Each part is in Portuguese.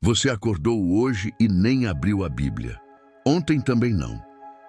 Você acordou hoje e nem abriu a Bíblia. Ontem também não.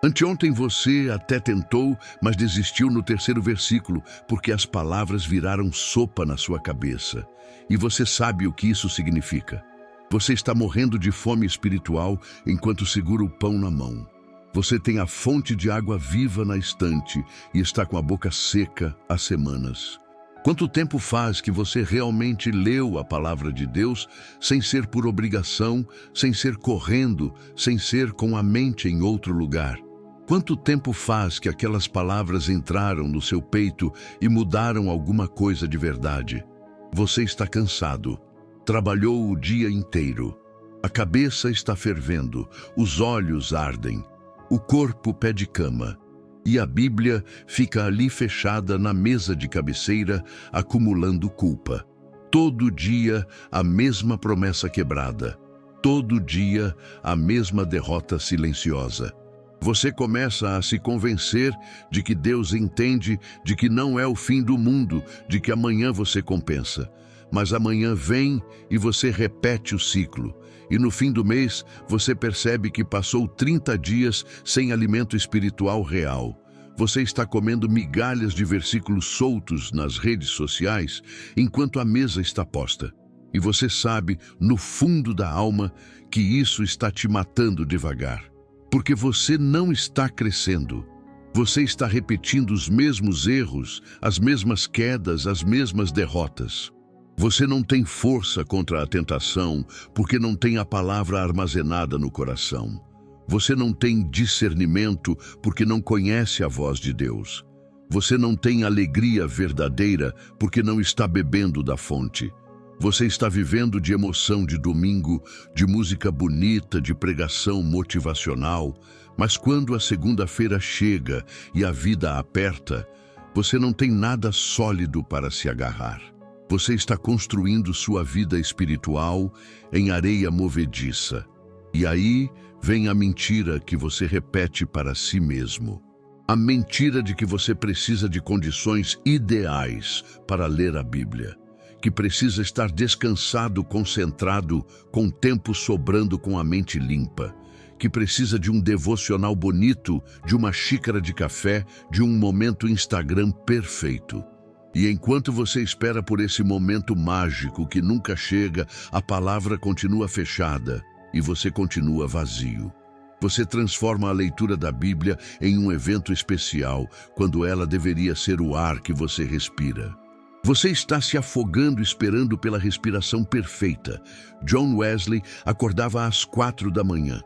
Anteontem você até tentou, mas desistiu no terceiro versículo, porque as palavras viraram sopa na sua cabeça. E você sabe o que isso significa. Você está morrendo de fome espiritual enquanto segura o pão na mão. Você tem a fonte de água viva na estante e está com a boca seca há semanas. Quanto tempo faz que você realmente leu a palavra de Deus sem ser por obrigação, sem ser correndo, sem ser com a mente em outro lugar? Quanto tempo faz que aquelas palavras entraram no seu peito e mudaram alguma coisa de verdade? Você está cansado. Trabalhou o dia inteiro. A cabeça está fervendo, os olhos ardem, o corpo pede cama. E a Bíblia fica ali fechada na mesa de cabeceira, acumulando culpa. Todo dia a mesma promessa quebrada. Todo dia a mesma derrota silenciosa. Você começa a se convencer de que Deus entende, de que não é o fim do mundo, de que amanhã você compensa. Mas amanhã vem e você repete o ciclo. E no fim do mês, você percebe que passou 30 dias sem alimento espiritual real. Você está comendo migalhas de versículos soltos nas redes sociais, enquanto a mesa está posta. E você sabe, no fundo da alma, que isso está te matando devagar. Porque você não está crescendo. Você está repetindo os mesmos erros, as mesmas quedas, as mesmas derrotas. Você não tem força contra a tentação porque não tem a palavra armazenada no coração. Você não tem discernimento porque não conhece a voz de Deus. Você não tem alegria verdadeira porque não está bebendo da fonte. Você está vivendo de emoção de domingo, de música bonita, de pregação motivacional, mas quando a segunda-feira chega e a vida aperta, você não tem nada sólido para se agarrar. Você está construindo sua vida espiritual em areia movediça. E aí vem a mentira que você repete para si mesmo. A mentira de que você precisa de condições ideais para ler a Bíblia. Que precisa estar descansado, concentrado, com tempo sobrando com a mente limpa. Que precisa de um devocional bonito, de uma xícara de café, de um momento Instagram perfeito. E enquanto você espera por esse momento mágico que nunca chega, a palavra continua fechada e você continua vazio. Você transforma a leitura da Bíblia em um evento especial, quando ela deveria ser o ar que você respira. Você está se afogando esperando pela respiração perfeita. John Wesley acordava às 4 da manhã,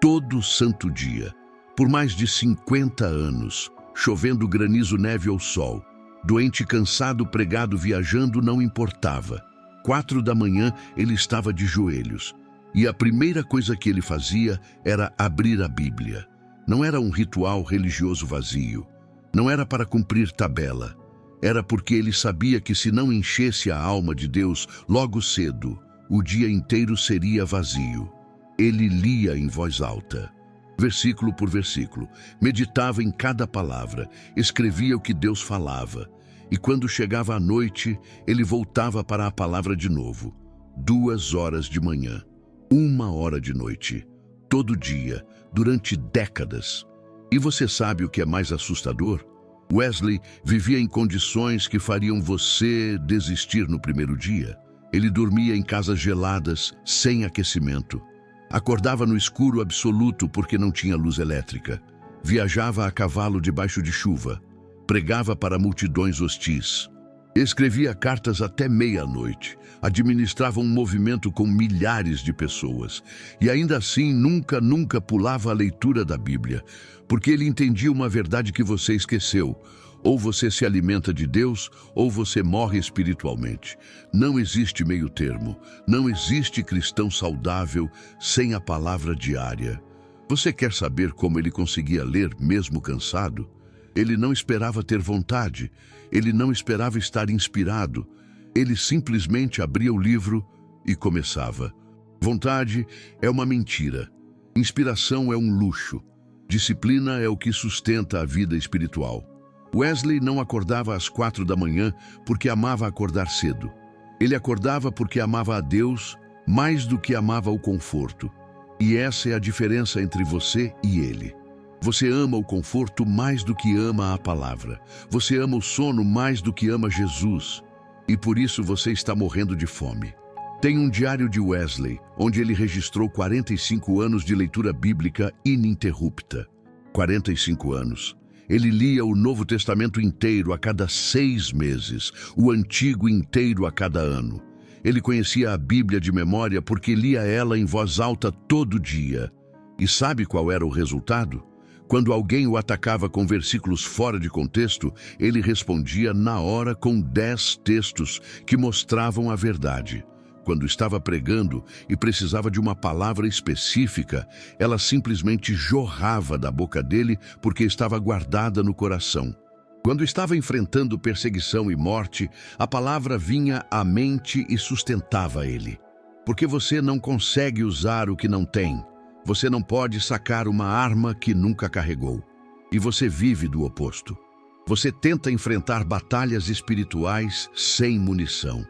todo santo dia, por mais de 50 anos, chovendo granizo, neve ou sol. Doente, cansado, pregado, viajando, não importava. 4 da manhã ele estava de joelhos. E a primeira coisa que ele fazia era abrir a Bíblia. Não era um ritual religioso vazio. Não era para cumprir tabela. Era porque ele sabia que se não enchesse a alma de Deus logo cedo, o dia inteiro seria vazio. Ele lia em voz alta, versículo por versículo, meditava em cada palavra, escrevia o que Deus falava. E quando chegava a noite, ele voltava para a palavra de novo. 2 horas de manhã, 1 hora de noite, todo dia, durante décadas. E você sabe o que é mais assustador? Wesley vivia em condições que fariam você desistir no primeiro dia. Ele dormia em casas geladas, sem aquecimento. Acordava no escuro absoluto porque não tinha luz elétrica. Viajava a cavalo debaixo de chuva. Pregava para multidões hostis. Escrevia cartas até meia-noite. Administrava um movimento com milhares de pessoas. E ainda assim nunca pulava a leitura da Bíblia. Porque ele entendia uma verdade que você esqueceu. Ou você se alimenta de Deus, ou você morre espiritualmente. Não existe meio termo. Não existe cristão saudável sem a palavra diária. Você quer saber como ele conseguia ler mesmo cansado? Ele não esperava ter vontade. Ele não esperava estar inspirado. Ele simplesmente abria o livro e começava. Vontade é uma mentira. Inspiração é um luxo. Disciplina é o que sustenta a vida espiritual. Wesley não acordava às 4 da manhã porque amava acordar cedo. Ele acordava porque amava a Deus mais do que amava o conforto. E essa é a diferença entre você e ele. Você ama o conforto mais do que ama a palavra. Você ama o sono mais do que ama Jesus. E por isso você está morrendo de fome. Tem um diário de Wesley, onde ele registrou 45 anos de leitura bíblica ininterrupta. 45 anos. Ele lia o Novo Testamento inteiro a cada 6 meses, o Antigo inteiro a cada ano. Ele conhecia a Bíblia de memória porque lia ela em voz alta todo dia. E sabe qual era o resultado? Quando alguém o atacava com versículos fora de contexto, ele respondia na hora com 10 textos que mostravam a verdade. Quando estava pregando e precisava de uma palavra específica, ela simplesmente jorrava da boca dele porque estava guardada no coração. Quando estava enfrentando perseguição e morte, a palavra vinha à mente e sustentava ele. Porque você não consegue usar o que não tem. Você não pode sacar uma arma que nunca carregou. E você vive do oposto. Você tenta enfrentar batalhas espirituais sem munição.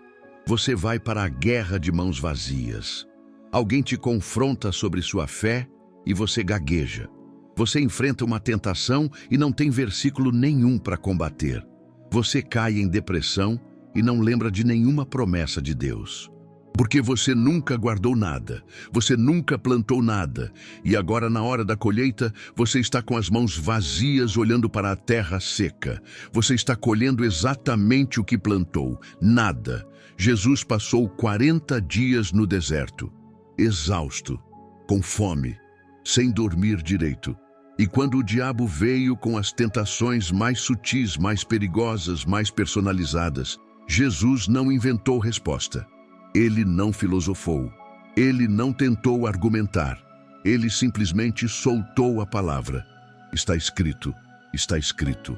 Você vai para a guerra de mãos vazias. Alguém te confronta sobre sua fé e você gagueja. Você enfrenta uma tentação e não tem versículo nenhum para combater. Você cai em depressão e não lembra de nenhuma promessa de Deus. Porque você nunca guardou nada, você nunca plantou nada, e agora na hora da colheita você está com as mãos vazias olhando para a terra seca. Você está colhendo exatamente o que plantou, nada. Jesus passou 40 dias no deserto, exausto, com fome, sem dormir direito. E quando o diabo veio com as tentações mais sutis, mais perigosas, mais personalizadas, Jesus não inventou resposta. Ele não filosofou. Ele não tentou argumentar. Ele simplesmente soltou a palavra. Está escrito, está escrito,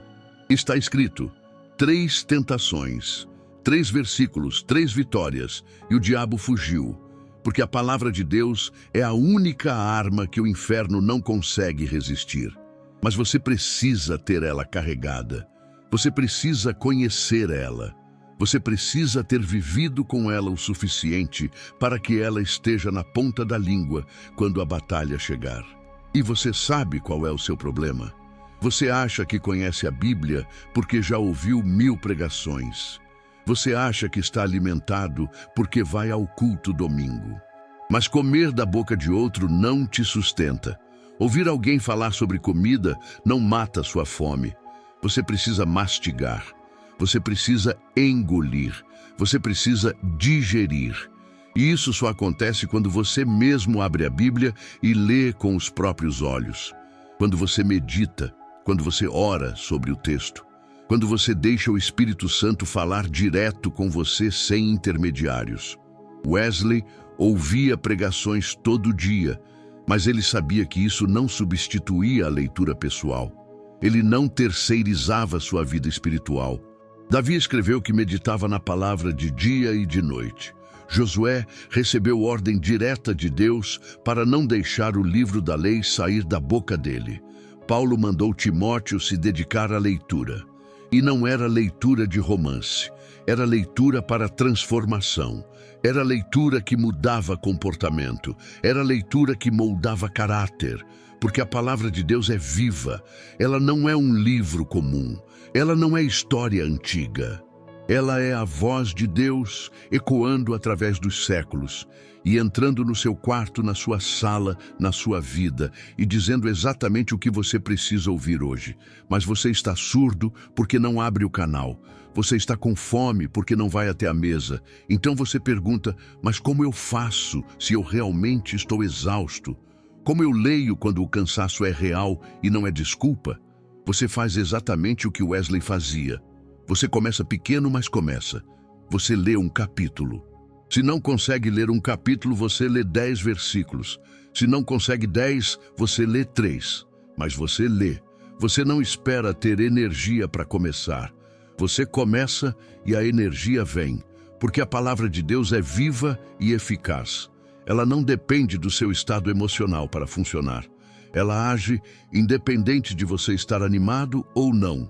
está escrito. 3 tentações, 3 versículos, 3 vitórias, e o diabo fugiu. Porque a palavra de Deus é a única arma que o inferno não consegue resistir. Mas você precisa ter ela carregada. Você precisa conhecer ela. Você precisa ter vivido com ela o suficiente para que ela esteja na ponta da língua quando a batalha chegar. E você sabe qual é o seu problema. Você acha que conhece a Bíblia porque já ouviu 1000 pregações. Você acha que está alimentado porque vai ao culto domingo. Mas comer da boca de outro não te sustenta. Ouvir alguém falar sobre comida não mata sua fome. Você precisa mastigar. Você precisa engolir. Você precisa digerir. E isso só acontece quando você mesmo abre a Bíblia e lê com os próprios olhos. Quando você medita, quando você ora sobre o texto. Quando você deixa o Espírito Santo falar direto com você sem intermediários. Wesley ouvia pregações todo dia, mas ele sabia que isso não substituía a leitura pessoal. Ele não terceirizava sua vida espiritual. Davi escreveu que meditava na palavra de dia e de noite. Josué recebeu ordem direta de Deus para não deixar o livro da lei sair da boca dele. Paulo mandou Timóteo se dedicar à leitura. E não era leitura de romance, era leitura para transformação, era leitura que mudava comportamento, era leitura que moldava caráter, porque a palavra de Deus é viva, ela não é um livro comum, ela não é história antiga. Ela é a voz de Deus ecoando através dos séculos e entrando no seu quarto, na sua sala, na sua vida e dizendo exatamente o que você precisa ouvir hoje. Mas você está surdo porque não abre o canal. Você está com fome porque não vai até a mesa. Então você pergunta, mas como eu faço se eu realmente estou exausto? Como eu leio quando o cansaço é real e não é desculpa? Você faz exatamente o que Wesley fazia. Você começa pequeno, mas começa. Você lê um capítulo. Se não consegue ler um capítulo, você lê 10 versículos. Se não consegue 10, você lê 3. Mas você lê. Você não espera ter energia para começar. Você começa e a energia vem, porque a palavra de Deus é viva e eficaz. Ela não depende do seu estado emocional para funcionar. Ela age independente de você estar animado ou não.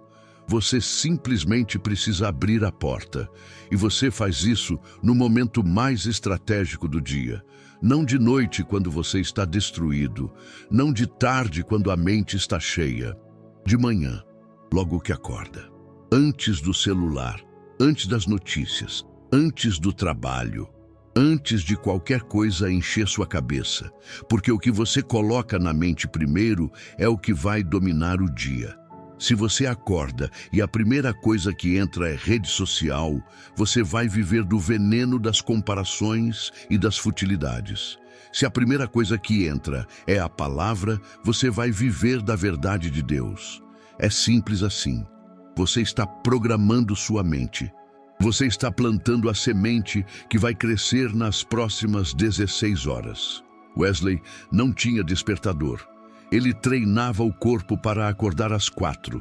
Você simplesmente precisa abrir a porta. E você faz isso no momento mais estratégico do dia. Não de noite, quando você está destruído. Não de tarde, quando a mente está cheia. De manhã, logo que acorda. Antes do celular, antes das notícias, antes do trabalho, antes de qualquer coisa encher sua cabeça. Porque o que você coloca na mente primeiro é o que vai dominar o dia. Se você acorda e a primeira coisa que entra é rede social, você vai viver do veneno das comparações e das futilidades. Se a primeira coisa que entra é a palavra, você vai viver da verdade de Deus. É simples assim. Você está programando sua mente. Você está plantando a semente que vai crescer nas próximas 16 horas. Wesley não tinha despertador. Ele treinava o corpo para acordar às 4.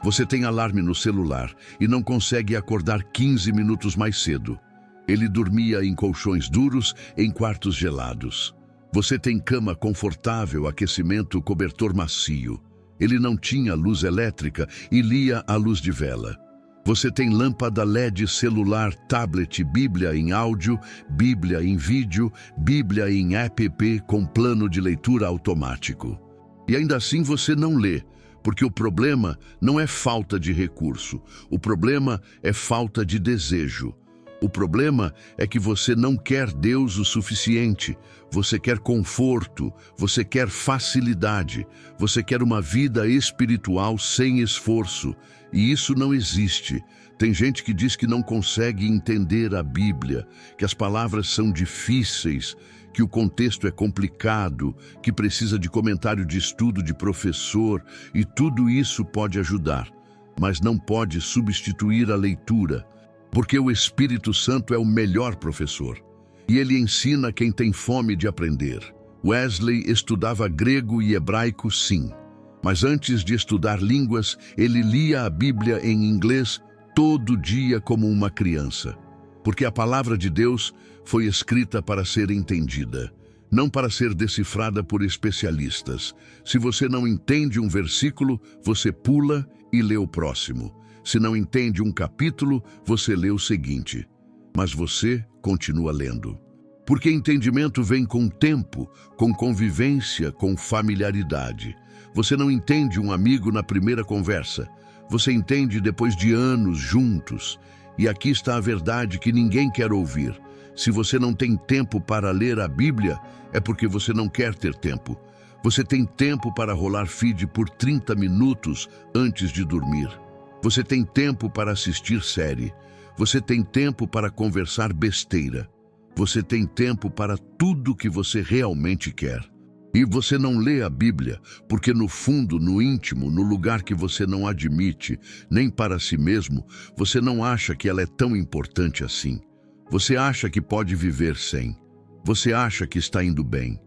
Você tem alarme no celular e não consegue acordar 15 minutos mais cedo. Ele dormia em colchões duros, em quartos gelados. Você tem cama confortável, aquecimento, cobertor macio. Ele não tinha luz elétrica e lia à luz de vela. Você tem lâmpada LED, celular, tablet, Bíblia em áudio, Bíblia em vídeo, Bíblia em app com plano de leitura automático. E ainda assim você não lê, porque o problema não é falta de recurso, o problema é falta de desejo. O problema é que você não quer Deus o suficiente, você quer conforto, você quer facilidade, você quer uma vida espiritual sem esforço, e isso não existe. Tem gente que diz que não consegue entender a Bíblia, que as palavras são difíceis, que o contexto é complicado, que precisa de comentário de estudo de professor, e tudo isso pode ajudar, mas não pode substituir a leitura, porque o Espírito Santo é o melhor professor, e ele ensina quem tem fome de aprender. Wesley estudava grego e hebraico, sim, mas antes de estudar línguas, ele lia a Bíblia em inglês todo dia como uma criança, porque a palavra de Deus foi escrita para ser entendida, não para ser decifrada por especialistas. Se você não entende um versículo, você pula e lê o próximo. Se não entende um capítulo, você lê o seguinte. Mas você continua lendo. Porque entendimento vem com tempo, com convivência, com familiaridade. Você não entende um amigo na primeira conversa. Você entende depois de anos juntos. E aqui está a verdade que ninguém quer ouvir. Se você não tem tempo para ler a Bíblia, é porque você não quer ter tempo. Você tem tempo para rolar feed por 30 minutos antes de dormir. Você tem tempo para assistir série. Você tem tempo para conversar besteira. Você tem tempo para tudo que você realmente quer. E você não lê a Bíblia porque no fundo, no íntimo, no lugar que você não admite, nem para si mesmo, você não acha que ela é tão importante assim. Você acha que pode viver sem. Você acha que está indo bem.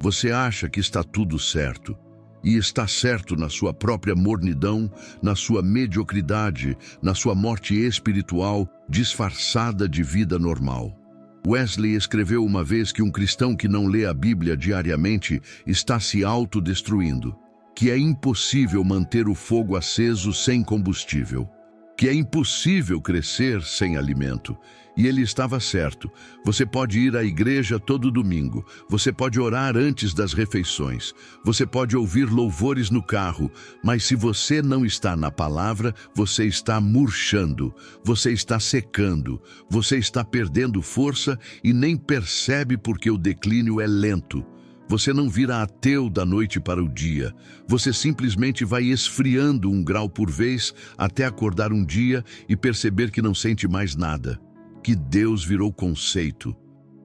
Você acha que está tudo certo. E está certo na sua própria mornidão, na sua mediocridade, na sua morte espiritual, disfarçada de vida normal. Wesley escreveu uma vez que um cristão que não lê a Bíblia diariamente está se autodestruindo, que é impossível manter o fogo aceso sem combustível, que é impossível crescer sem alimento. E ele estava certo. Você pode ir à igreja todo domingo, você pode orar antes das refeições, você pode ouvir louvores no carro, mas se você não está na palavra, você está murchando, você está secando, você está perdendo força e nem percebe porque o declínio é lento. Você não vira ateu da noite para o dia. Você simplesmente vai esfriando 1 grau por vez até acordar um dia e perceber que não sente mais nada. Que Deus virou conceito,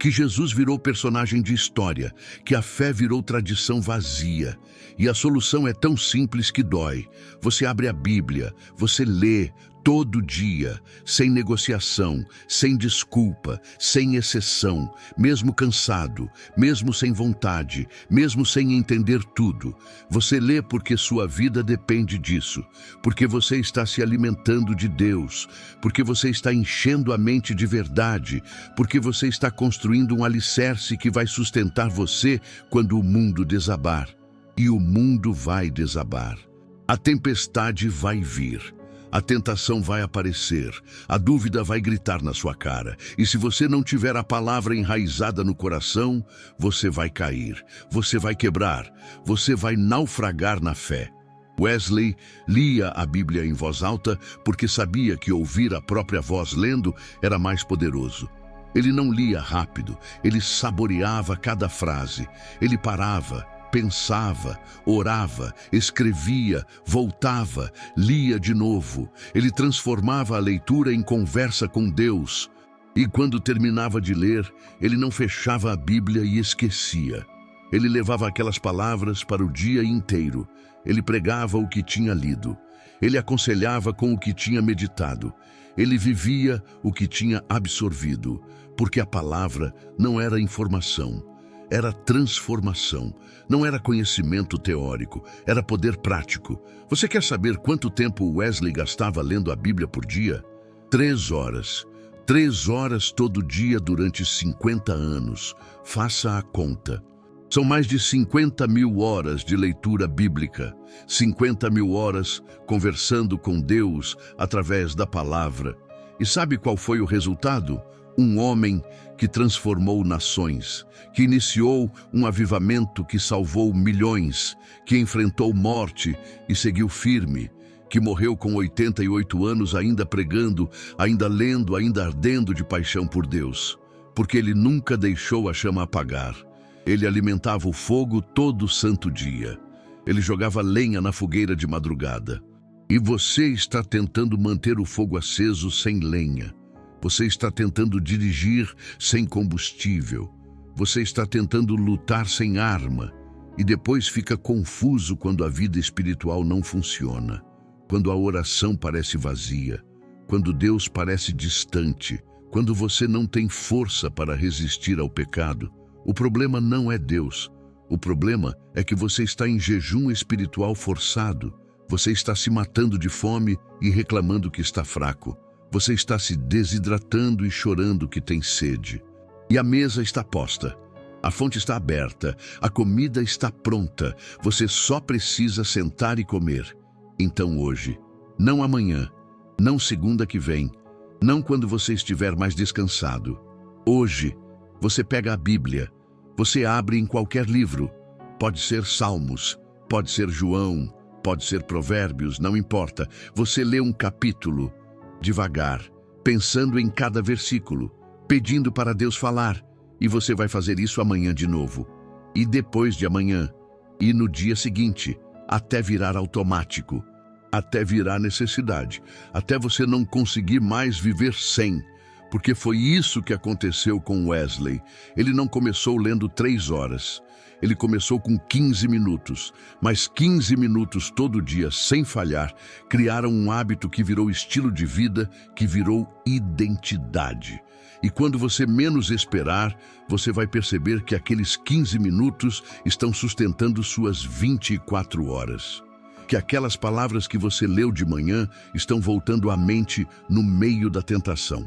que Jesus virou personagem de história, que a fé virou tradição vazia. E a solução é tão simples que dói. Você abre a Bíblia, você lê todo dia, sem negociação, sem desculpa, sem exceção, mesmo cansado, mesmo sem vontade, mesmo sem entender tudo. Você lê porque sua vida depende disso, porque você está se alimentando de Deus, porque você está enchendo a mente de verdade, porque você está construindo um alicerce que vai sustentar você quando o mundo desabar. E o mundo vai desabar. A tempestade vai vir. A tentação vai aparecer, a dúvida vai gritar na sua cara. E se você não tiver a palavra enraizada no coração, você vai cair, você vai quebrar, você vai naufragar na fé. Wesley lia a Bíblia em voz alta porque sabia que ouvir a própria voz lendo era mais poderoso. Ele não lia rápido, ele saboreava cada frase, ele parava, pensava, orava, escrevia, voltava, lia de novo. Ele transformava a leitura em conversa com Deus. E quando terminava de ler, ele não fechava a Bíblia e esquecia. Ele levava aquelas palavras para o dia inteiro. Ele pregava o que tinha lido. Ele aconselhava com o que tinha meditado. Ele vivia o que tinha absorvido, porque a palavra não era informação, era transformação. Não era conhecimento teórico, era poder prático. Você quer saber quanto tempo Wesley gastava lendo a Bíblia por dia? 3 horas. 3 horas todo dia durante 50 anos. Faça a conta. São mais de 50.000 horas de leitura bíblica, 50.000 horas conversando com Deus através da palavra. E sabe qual foi o resultado? Um homem que transformou nações, que iniciou um avivamento que salvou milhões, que enfrentou morte e seguiu firme, que morreu com 88 anos ainda pregando, ainda lendo, ainda ardendo de paixão por Deus, porque ele nunca deixou a chama apagar. Ele alimentava o fogo todo santo dia. Ele jogava lenha na fogueira de madrugada. E você está tentando manter o fogo aceso sem lenha. Você está tentando dirigir sem combustível. Você está tentando lutar sem arma. E depois fica confuso quando a vida espiritual não funciona. Quando a oração parece vazia. Quando Deus parece distante. Quando você não tem força para resistir ao pecado. O problema não é Deus. O problema é que você está em jejum espiritual forçado. Você está se matando de fome e reclamando que está fraco. Você está se desidratando e chorando que tem sede. E a mesa está posta. A fonte está aberta. A comida está pronta. Você só precisa sentar e comer. Então hoje, não amanhã, não segunda que vem, não quando você estiver mais descansado. Hoje, você pega a Bíblia. Você abre em qualquer livro. Pode ser Salmos, pode ser João, pode ser Provérbios, não importa. Você lê um capítulo, devagar, pensando em cada versículo, pedindo para Deus falar. E você vai fazer isso amanhã de novo. E depois de amanhã. E no dia seguinte, até virar automático. Até virar necessidade. Até você não conseguir mais viver sem. Porque foi isso que aconteceu com Wesley. Ele não começou lendo 3 horas. Ele começou com 15 minutos. Mas 15 minutos todo dia, sem falhar, criaram um hábito que virou estilo de vida, que virou identidade. E quando você menos esperar, você vai perceber que aqueles 15 minutos estão sustentando suas 24 horas. Que aquelas palavras que você leu de manhã estão voltando à mente no meio da tentação.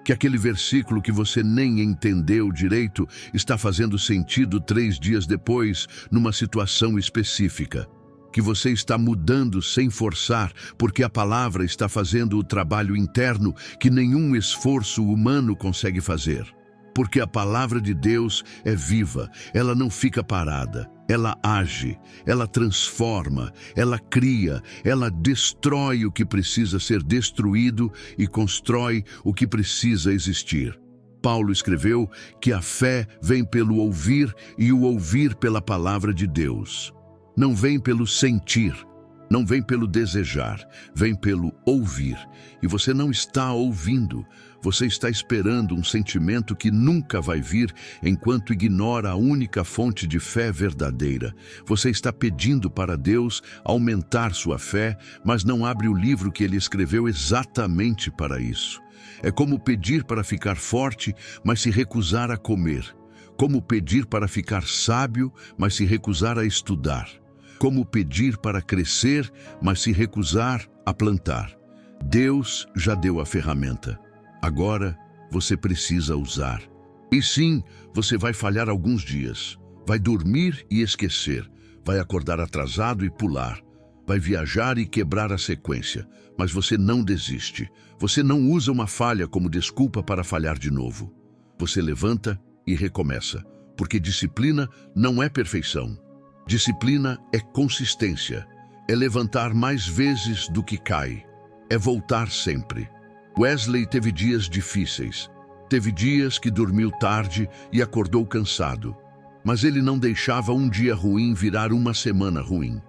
Que aquele versículo que você nem entendeu direito está fazendo sentido 3 dias depois, numa situação específica. Que você está mudando sem forçar, porque a palavra está fazendo o trabalho interno que nenhum esforço humano consegue fazer. Porque a palavra de Deus é viva, ela não fica parada. Ela age, ela transforma, ela cria, ela destrói o que precisa ser destruído e constrói o que precisa existir. Paulo escreveu que a fé vem pelo ouvir e o ouvir pela palavra de Deus. Não vem pelo sentir, não vem pelo desejar, vem pelo ouvir. E você não está ouvindo. Você está esperando um sentimento que nunca vai vir enquanto ignora a única fonte de fé verdadeira. Você está pedindo para Deus aumentar sua fé, mas não abre o livro que ele escreveu exatamente para isso. É como pedir para ficar forte, mas se recusar a comer. Como pedir para ficar sábio, mas se recusar a estudar. Como pedir para crescer, mas se recusar a plantar. Deus já deu a ferramenta. Agora, você precisa usar. E sim, você vai falhar alguns dias. Vai dormir e esquecer. Vai acordar atrasado e pular. vai viajar e quebrar a sequência, mas você não desiste. Você não usa uma falha como desculpa para falhar de novo. Você levanta e recomeça, porque disciplina não é perfeição. Disciplina é consistência, é levantar mais vezes do que cai, é voltar sempre. Wesley teve dias difíceis, teve dias que dormiu tarde e acordou cansado, mas ele não deixava um dia ruim virar uma semana ruim.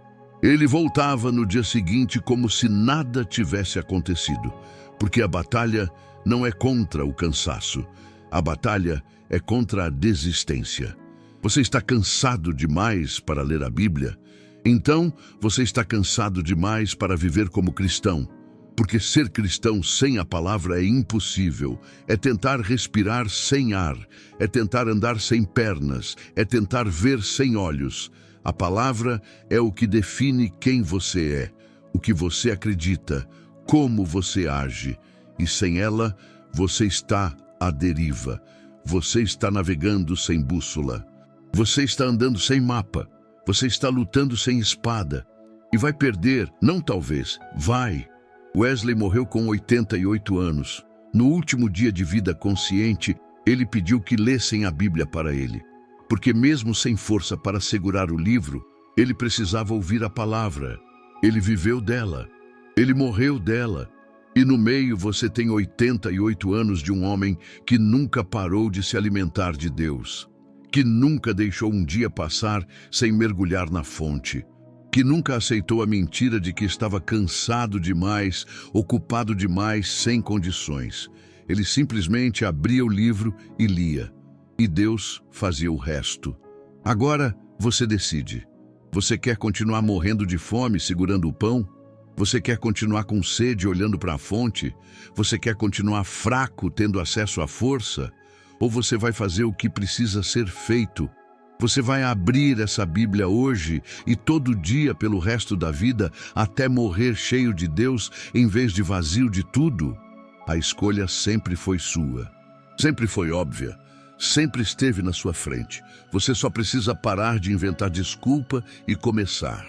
Ele voltava no dia seguinte como se nada tivesse acontecido, porque a batalha não é contra o cansaço, a batalha é contra a desistência. Você está cansado demais para ler a Bíblia? Então, você está cansado demais para viver como cristão. Porque ser cristão sem a palavra é impossível. É tentar respirar sem ar. É tentar andar sem pernas. É tentar ver sem olhos. A palavra é o que define quem você é, o que você acredita, como você age. E sem ela, você está à deriva. Você está navegando sem bússola. Você está andando sem mapa. Você está lutando sem espada. E vai perder, não talvez, vai. Wesley morreu com 88 anos. No último dia de vida consciente, ele pediu que lessem a Bíblia para ele. Porque mesmo sem força para segurar o livro, ele precisava ouvir a palavra. Ele viveu dela. Ele morreu dela. E no meio você tem 88 anos de um homem que nunca parou de se alimentar de Deus, que nunca deixou um dia passar sem mergulhar na fonte, que nunca aceitou a mentira de que estava cansado demais, ocupado demais, sem condições. Ele simplesmente abria o livro e lia, e Deus fazia o resto. Agora você decide. Você quer continuar morrendo de fome segurando o pão? Você quer continuar com sede olhando para a fonte? Você quer continuar fraco tendo acesso à força? Ou você vai fazer o que precisa ser feito? Você vai abrir essa Bíblia hoje e todo dia pelo resto da vida até morrer cheio de Deus em vez de vazio de tudo? A escolha sempre foi sua. Sempre foi óbvia. Sempre esteve na sua frente. Você só precisa parar de inventar desculpa e começar.